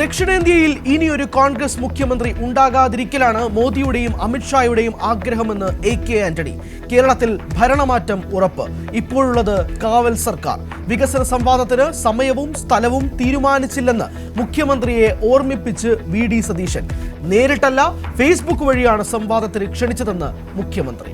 ദക്ഷിണേന്ത്യയിൽ ഇനിയൊരു കോൺഗ്രസ് മുഖ്യമന്ത്രി ഉണ്ടാകാതിരിക്കലാണ് മോദിയുടെയും അമിത്ഷായുടെയും ആഗ്രഹമെന്ന് AK ആന്റണി. കേരളത്തിൽ ഭരണമാറ്റം ഉറപ്പ്. ഇപ്പോഴുള്ളത് കാവൽ സർക്കാർ. വികസന സംവാദത്തിന് സമയവും സ്ഥലവും തീരുമാനിച്ചില്ലെന്ന് മുഖ്യമന്ത്രിയെ ഓർമ്മിപ്പിച്ച് VD സതീശൻ. നേരിട്ടല്ല, ഫേസ്ബുക്ക് വഴിയാണ് സംവാദത്തിന് ക്ഷണിച്ചതെന്ന് മുഖ്യമന്ത്രി.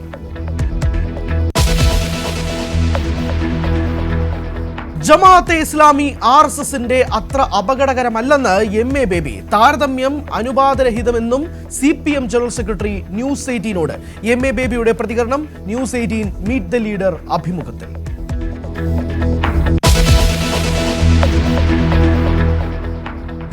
ജമാഅത്തെ ഇസ്ലാമി RSSന്റെ അത്ര അപകടകരമല്ലെന്ന് MA ബേബി. താരതമ്യം അനുപാതരഹിതമെന്നും CPM ജനറൽ സെക്രട്ടറി ന്യൂസ് 18നോട്. MA ബേബിയുടെ പ്രതികരണം ന്യൂസ് 18 മീറ്റ് ദ ലീഡർ അഭിമുഖത്തിൽ.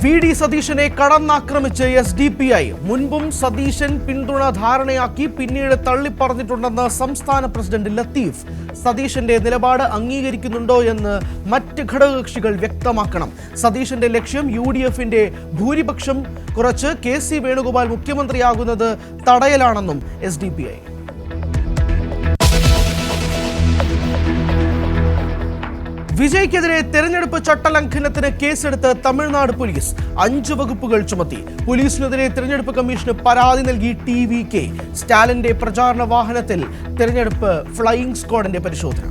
VD സതീശനെ കടന്നാക്രമിച്ച് SDPI. മുൻപും സതീശൻ പിന്തുണ ധാരണയാക്കി പിന്നീട് തള്ളിപ്പറഞ്ഞിട്ടുണ്ടെന്ന് സംസ്ഥാന പ്രസിഡന്റ് ലത്തീഫ്. സതീശന്റെ നിലപാട് അംഗീകരിക്കുന്നുണ്ടോ എന്ന് മറ്റ് ഘടകകക്ഷികൾ വ്യക്തമാക്കണം. സതീശന്റെ ലക്ഷ്യം UDFന്റെ ഭൂരിപക്ഷം കുറച്ച് KC വേണുഗോപാൽ മുഖ്യമന്ത്രിയാകുന്നത് തടയലാണെന്നും SDPI. വിജയ്ക്കെതിരെ തെരഞ്ഞെടുപ്പ് ചട്ടലംഘനത്തിന് കേസെടുത്ത് തമിഴ്നാട് പോലീസ്. 5 വകുപ്പുകൾ ചുമത്തി. പോലീസിനെതിരെ തെരഞ്ഞെടുപ്പ് കമ്മീഷന് പരാതി നൽകി TVK. സ്റ്റാലിന്റെ പ്രചാരണ വാഹനത്തിൽ തെരഞ്ഞെടുപ്പ് ഫ്ലൈയിംഗ് സ്ക്വാഡിന്റെ പരിശോധന.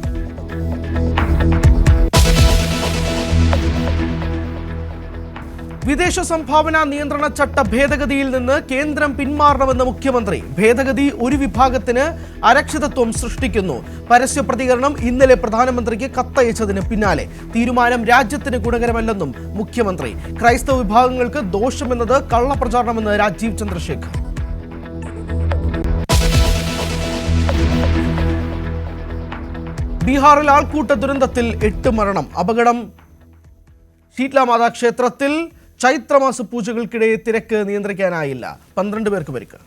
വിദേശ സംഭാവന നിയന്ത്രണ ചട്ട ഭേദഗതിയിൽ നിന്ന് കേന്ദ്രം പിന്മാറണമെന്ന് മുഖ്യമന്ത്രി. ഭേദഗതി ഒരു വിഭാഗത്തിന് അരക്ഷിതത്വം സൃഷ്ടിക്കുന്നു. പരസ്യ പ്രതികരണം ഇന്നലെ പ്രധാനമന്ത്രിക്ക് കത്തയച്ചതിന് പിന്നാലെ. തീരുമാനം രാജ്യത്തിന് ഗുണകരമല്ലെന്നും മുഖ്യമന്ത്രി. ക്രൈസ്തവ വിഭാഗങ്ങൾക്ക് ദോഷമെന്നത് കള്ളപ്രചാരണമെന്ന് രാജീവ് ചന്ദ്രശേഖർ. ബീഹാറിൽ ആൾക്കൂട്ട ദുരന്തത്തിൽ 8 മരണം. അപകടം ശീത്ലാമാതാ ക്ഷേത്രത്തിൽ. ചൈത്രമാസ പൂജകൾക്കിടെ തിരക്ക് നിയന്ത്രിക്കാനായില്ല. 12 പേർക്ക് പരിക്ക്.